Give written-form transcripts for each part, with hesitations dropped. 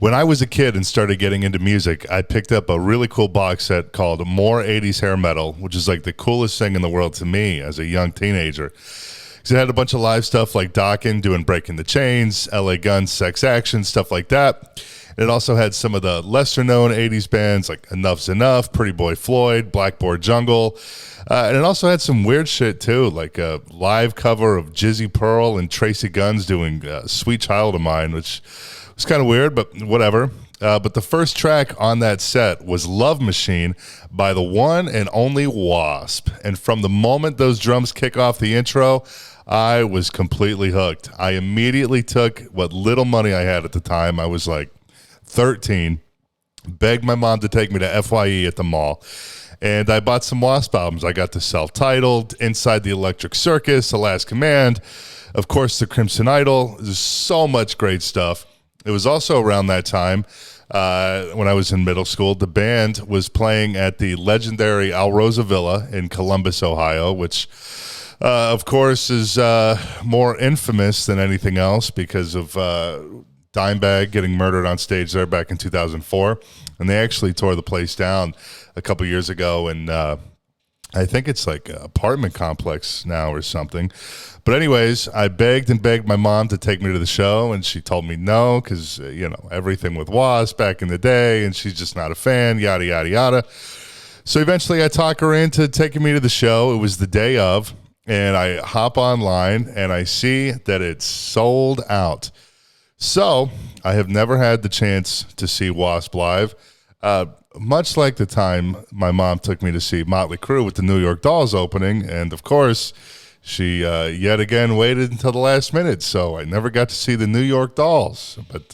When I was a kid and started getting into music, I picked up a really cool box set called More 80s Hair Metal, which is like the coolest thing in the world to me as a young teenager. Because it had a bunch of live stuff like Dokken doing Breaking the Chains, LA Guns, Sex Action, stuff like that. And it also had some of the lesser-known 80s bands like Enough's Enough, Pretty Boy Floyd, Blackboard Jungle. And it also had some weird shit, too, like a live cover of Jizzy Pearl and Tracy Guns doing Sweet Child of Mine, which was kind of weird, but whatever. But the first track on that set was Love Machine by the one and only W.A.S.P. And from the moment those drums kick off the intro, I was completely hooked. I immediately took what little money I had at the time. I was like 13, begged my mom to take me to FYE at the mall. And I bought some W.A.S.P. albums. I got the Self-Titled, Inside the Electric Circus, The Last Command, of course, The Crimson Idol. There's so much great stuff. It was also around that time when I was in middle school. The band was playing at the legendary Alrosa Villa in Columbus, Ohio, which, of course, is more infamous than anything else because of Dimebag getting murdered on stage there back in 2004. And they actually tore the place down a couple years ago, and I think it's like an apartment complex now or something. But anyways, I begged and begged my mom to take me to the show, and she told me no because, everything with W.A.S.P. back in the day, and she's just not a fan, yada, yada, yada. So eventually I talk her into taking me to the show. It was the day of, and I hop online, and I see that it's sold out. So I have never had the chance to see W.A.S.P. live. Much like the time my mom took me to see Motley Crue with the New York Dolls opening, and of course, she yet again waited until the last minute, so I never got to see the New York Dolls. But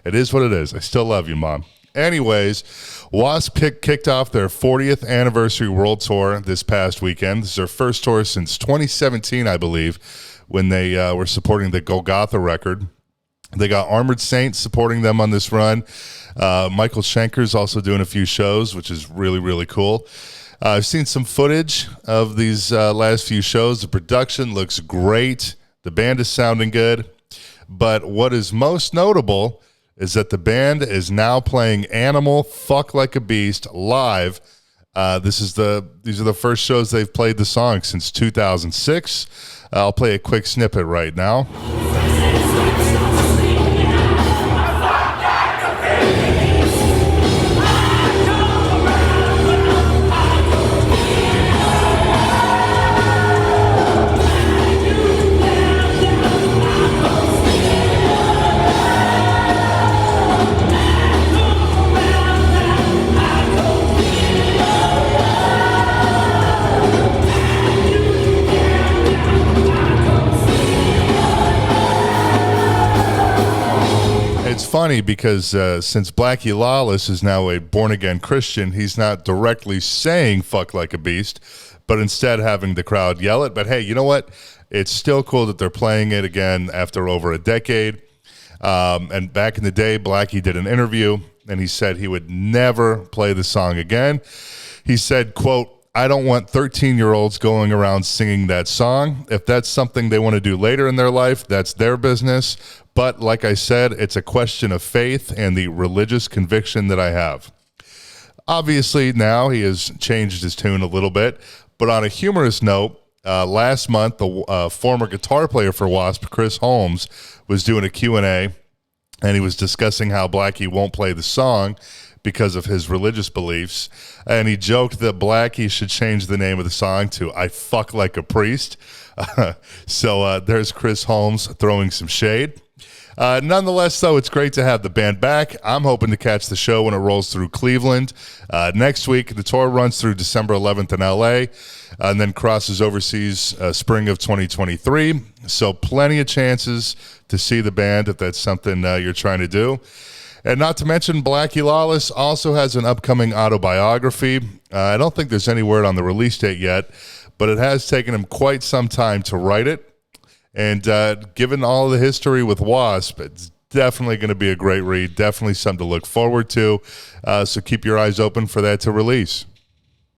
it is what it is. I still love you, Mom. Anyways, W.A.S.P. kicked off their 40th anniversary world tour this past weekend. This is their first tour since 2017, I believe, when they were supporting the Golgotha record. They got Armored Saint supporting them on this run. Michael Schenker's also doing a few shows, which is really, really cool. I've seen some footage of these last few shows. The production looks great. The band is sounding good. But what is most notable is that the band is now playing Animal, Fuck Like a Beast live. These are the first shows they've played the song since 2006. I'll play a quick snippet right now. It's funny because since Blackie Lawless is now a born-again Christian, he's not directly saying fuck like a beast, but instead having the crowd yell it. But hey, you know what? It's still cool that they're playing it again after over a decade. And back in the day, Blackie did an interview, and he said he would never play the song again. He said, quote, "I don't want 13-year-olds going around singing that song. If that's something they want to do later in their life, that's their business. But like I said, it's a question of faith and the religious conviction that I have." Obviously, now he has changed his tune a little bit. But on a humorous note, last month, the former guitar player for W.A.S.P, Chris Holmes, was doing a Q&A, and he was discussing how Blackie won't play the song because of his religious beliefs. And he joked that Blackie should change the name of the song to I Fuck Like a Priest. So there's Chris Holmes throwing some shade. Nonetheless, though, it's great to have the band back. I'm hoping to catch the show when it rolls through Cleveland. Next week, the tour runs through December 11th in L.A. And then crosses overseas spring of 2023. So plenty of chances to see the band if that's something you're trying to do. And not to mention, Blackie Lawless also has an upcoming autobiography. I don't think there's any word on the release date yet, but it has taken him quite some time to write it. And given all the history with W.A.S.P, it's definitely going to be a great read, definitely something to look forward to. So keep your eyes open for that to release.